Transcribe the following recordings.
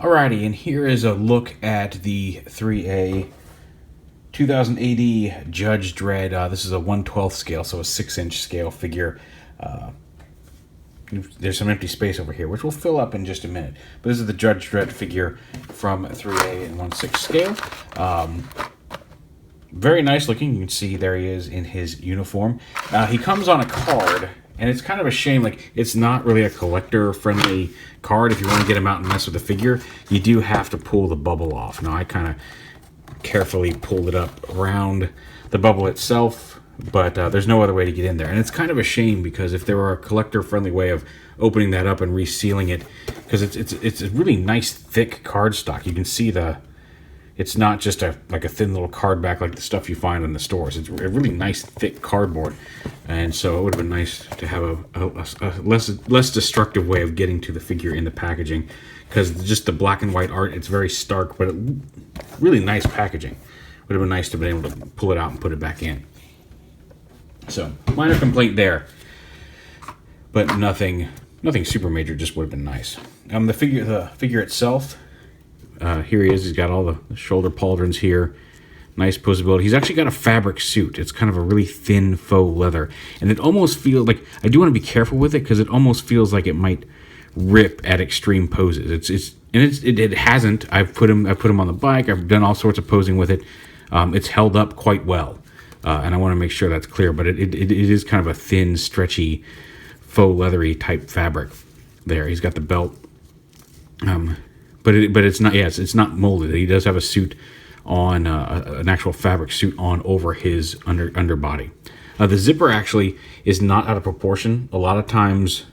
Alrighty, and here is a look at the threeA 2000 AD Judge Dredd. This is a 1/12 scale, so a 6-inch scale figure. There's some empty space over here, which we'll fill up in just a minute. But this is the Judge Dredd figure from threeA in 1/6 scale. Very nice looking. You can see there he is in his uniform. He comes on a card, and it's kind of a shame. Like, it's not really a collector-friendly card. If you want to get him out and mess with the figure, you do have to pull the bubble off. Now, I kind of carefully pulled it up around the bubble itself, but there's no other way to get in there. And it's kind of a shame, because if there were a collector-friendly way of opening that up and resealing it, because it's a really nice, thick cardstock. You can see it's not just a thin little card back like the stuff you find in the stores. It's a really nice, thick cardboard. And so it would have been nice to have a less destructive way of getting to the figure in the packaging, because just the black and white art, it's very stark, but really nice packaging. Would have been nice to be able to pull it out and put it back in. So, minor complaint there, but nothing super major. Just would have been nice. The figure itself, here he is. He's got all the shoulder pauldrons here. Nice posability. He's actually got a fabric suit. It's kind of a really thin faux leather, and it almost feels like, I do want to be careful with it, because it almost feels like it might rip at extreme poses. It hasn't. I've put him on the bike. I've done all sorts of posing with it. It's held up quite well. And I want to make sure that's clear, but it is kind of a thin, stretchy, faux leathery type fabric. There, he's got the belt, but it's not. Yes, it's not molded. He does have a suit on, an actual fabric suit on over his underbody. The zipper actually is not out of proportion. A lot of times,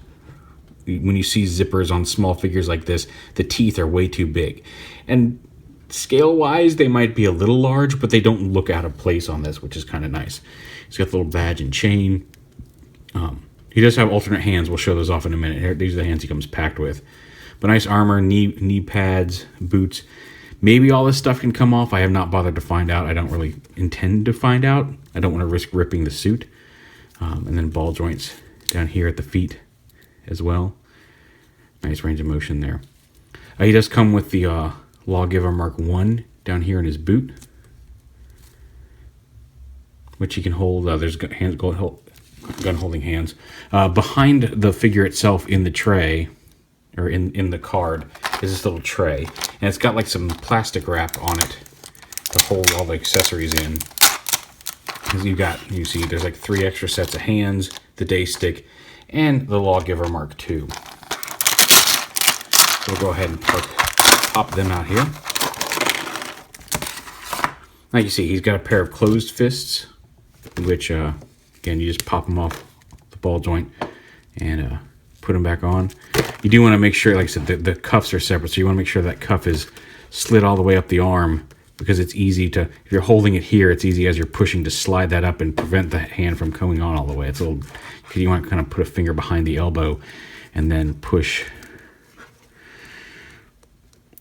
when you see zippers on small figures like this, the teeth are way too big, and scale-wise, they might be a little large, but they don't look out of place on this, which is kind of nice. He's got the little badge and chain. He does have alternate hands. We'll show those off in a minute. Here, these are the hands he comes packed with. But nice armor, knee pads, boots. Maybe all this stuff can come off. I have not bothered to find out. I don't really intend to find out. I don't want to risk ripping the suit. And then ball joints down here at the feet as well. Nice range of motion there. He does come with the Lawgiver Mark 1 down here in his boot, which he can hold. There's gun-holding hands. Behind the figure itself in the tray, or in the card, is this little tray. And it's got like some plastic wrap on it to hold all the accessories in. You see there's like 3 extra sets of hands, the day stick, and the Lawgiver Mark 2. So we'll go ahead and pop them out here. Now you see he's got a pair of closed fists, which again, you just pop them off the ball joint and put them back on. You do want to make sure, like I said, the cuffs are separate, so you want to make sure that cuff is slid all the way up the arm, because it's easy to, if you're holding it here, it's easy as you're pushing to slide that up and prevent the hand from coming on all the way. It's a little, you want to kind of put a finger behind the elbow and then push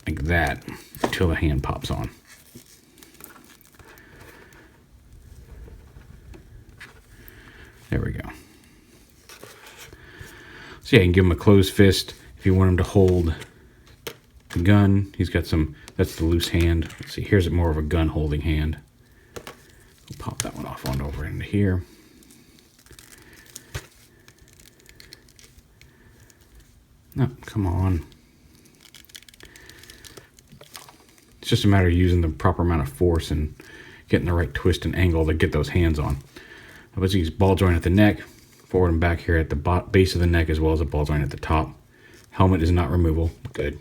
like that until the hand pops on. There we go. So yeah, you can give him a closed fist if you want him to hold the gun. He's got some, that's the loose hand. Let's see, here's more of a gun holding hand. We'll pop that one off on over into here. No, come on. It's just a matter of using the proper amount of force and getting the right twist and angle to get those hands on. Let's use ball joint at the neck, forward and back here at the base of the neck, as well as a ball joint at the top. Helmet is not removable. Good.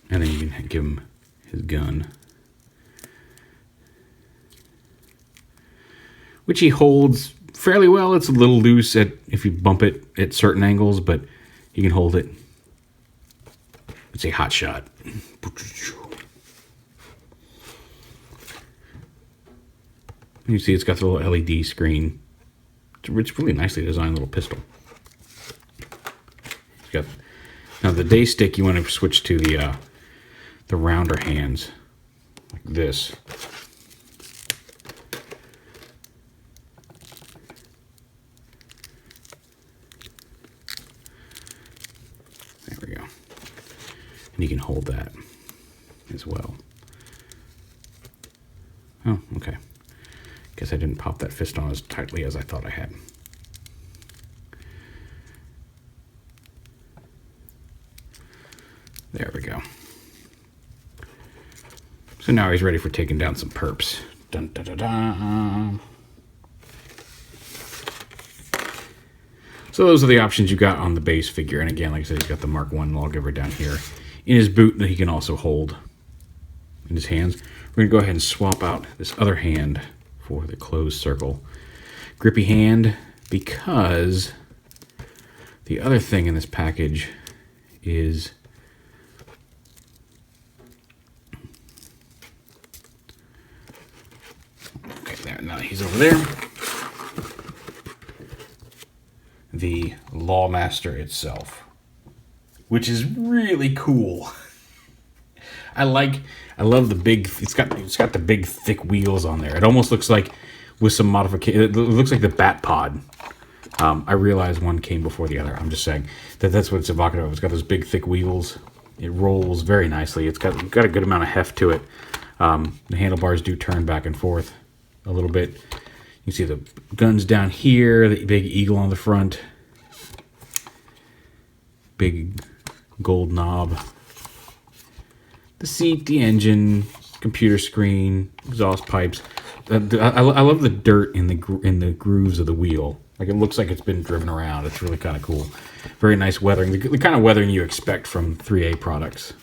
And then you can give him his gun, which he holds fairly well. It's a little loose if you bump it at certain angles, but you can hold it. It's a hot shot. You see it's got the little LED screen. It's really nicely designed little pistol. It's got, now the day stick, you want to switch to the rounder hands, like this. There we You can hold that as well. Oh, okay. Guess I didn't pop that fist on as tightly as I thought I had. There we go. So now he's ready for taking down some perps. Dun, dun, dun, dun. So those are the options you got on the base figure. And again, like I said, he's got the Mark I lawgiver down here in his boot that he can also hold in his hands. We're going to go ahead and swap out this other hand for the closed circle grippy hand, because the other thing in this package is okay, there, now he's over there. The Lawmaster itself, which is really cool. I love the big. It's got the big thick wheels on there. It almost looks like with some modification. It looks like the Bat Pod. I realize one came before the other. I'm just saying that's what it's evocative of. It's got those big thick wheels. It rolls very nicely. It's got a good amount of heft to it. The handlebars do turn back and forth a little bit. You see the guns down here, the big eagle on the front, big gold knob, the seat, the engine, computer screen, exhaust pipes. I love the dirt in the grooves of the wheel. Like, it looks like it's been driven around. It's really kind of cool. Very nice weathering, the kind of weathering you expect from threeA products.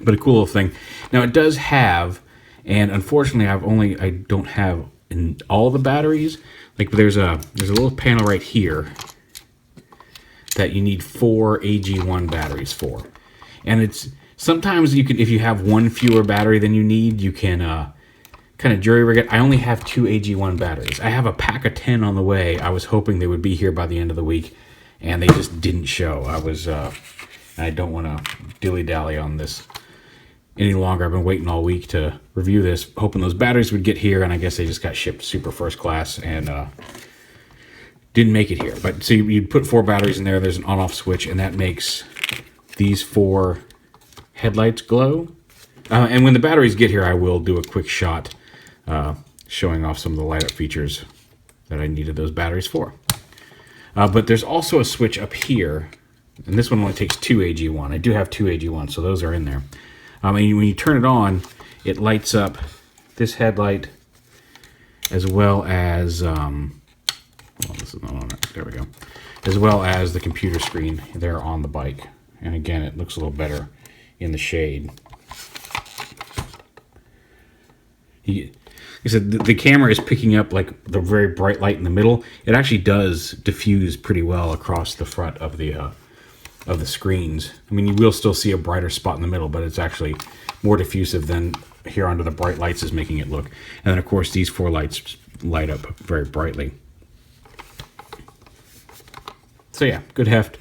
But a cool little thing. Now it does have, and unfortunately I don't have in all the batteries. Like, there's a little panel right here that you need 4 AG1 batteries for, and it's sometimes you can, if you have one fewer battery than you need, you can kind of jury rig it. I only have 2 AG1 batteries. I have a pack of 10 on the way. I was hoping they would be here by the end of the week, and they just didn't show. I don't want to dilly-dally on this any longer. I've been waiting all week to review this, hoping those batteries would get here, and I guess they just got shipped super first class and didn't make it here. But so you put 4 batteries in there. There's an on-off switch, and that makes these 4 headlights glow. And when the batteries get here, I will do a quick shot showing off some of the light-up features that I needed those batteries for. But there's also a switch up here, and this one only takes 2 AG1. I do have 2 AG1, so those are in there. And when you turn it on, it lights up this headlight as well as this is not on it. There we go. As well as the computer screen there on the bike. And again, it looks a little better in the shade. Like I said, the camera is picking up like the very bright light in the middle. It actually does diffuse pretty well across the front of the screens. I mean, you will still see a brighter spot in the middle, but it's actually more diffusive than here under the bright lights is making it look. And then, of course, these 4 lights light up very brightly. So yeah, good heft.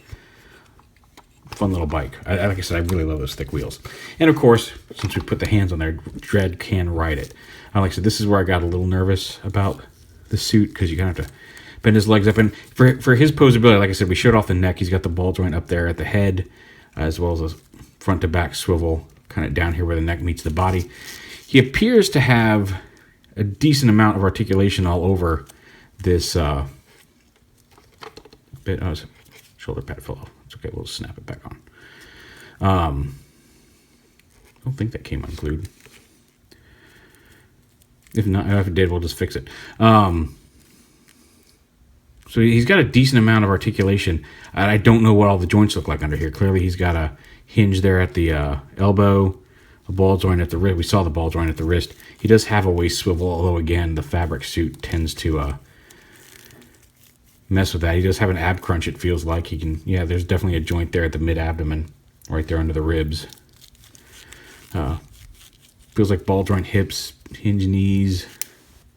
Fun little bike. Like I said, I really love those thick wheels. And of course, since we put the hands on there, Dredd can ride it. Like I said, this is where I got a little nervous about the suit, because you kind of have to bend his legs up. And for his posability, like I said, we showed off the neck. He's got the ball joint up there at the head, as well as a front to back swivel kind of down here where the neck meets the body. He appears to have a decent amount of articulation all over this bit. Oh, his shoulder pad fell off. It's okay, we'll snap it back on. I don't think that came unglued. If not, if it did, we'll just fix it. So he's got a decent amount of articulation. I don't know what all the joints look like under here. Clearly he's got a hinge there at the elbow, a ball joint at the wrist. We saw the ball joint at the wrist. He does have a waist swivel, although again, the fabric suit tends to mess with that. He does have an ab crunch, it feels like. He can, yeah, there's definitely a joint there at the mid-abdomen, right there under the ribs. Feels like ball joint hips, hinge knees,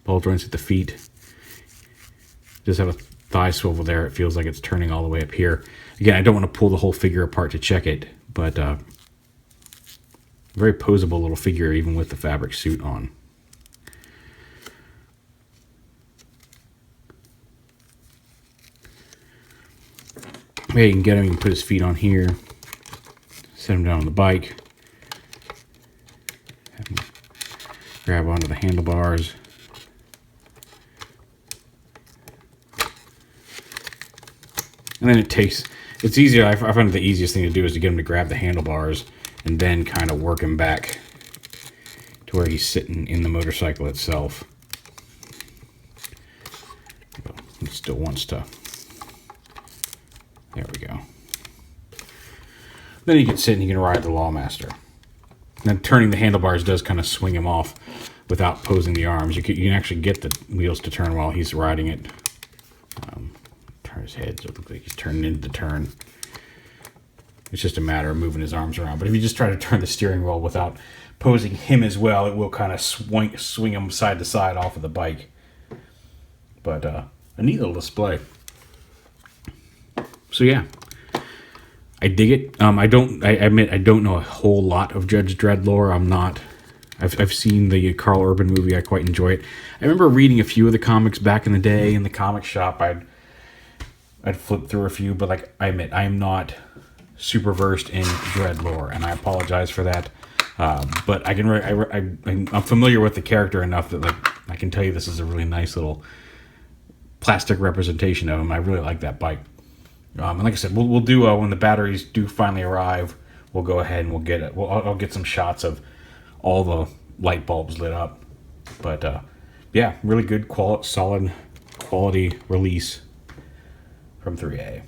ball joints at the feet. Does have a thigh swivel there. It feels like it's turning all the way up here. Again, I don't want to pull the whole figure apart to check it, but very posable little figure even with the fabric suit on. Yeah, you can get him, you can put his feet on here. His Set him down on the bike. Have him grab onto the handlebars. And then it's easier. I find the easiest thing to do is to get him to grab the handlebars and then kind of work him back to where he's sitting in the motorcycle itself. He still wants to. There we go. Then he can sit and he can ride the Lawmaster. And turning the handlebars does kind of swing him off without posing the arms. You can actually get the wheels to turn while he's riding it. Turn his head so it looks like he's turning into the turn. It's just a matter of moving his arms around. But if you just try to turn the steering wheel without posing him as well, it will kind of swing him side to side off of the bike. But a neat little display. So yeah, I dig it. I admit I don't know a whole lot of Judge Dredd lore. I've seen the Carl Urban movie. I quite enjoy it. I remember reading a few of the comics back in the day in the comic shop. I'd flip through a few, but like I admit, I am not super versed in Dredd lore, and I apologize for that. But I'm familiar with the character enough that like I can tell you this is a really nice little plastic representation of him. I really like that bike. And like I said, we'll do when the batteries do finally arrive. We'll go ahead and we'll get it. I'll get some shots of all the light bulbs lit up. But yeah, really good solid quality release from threeA.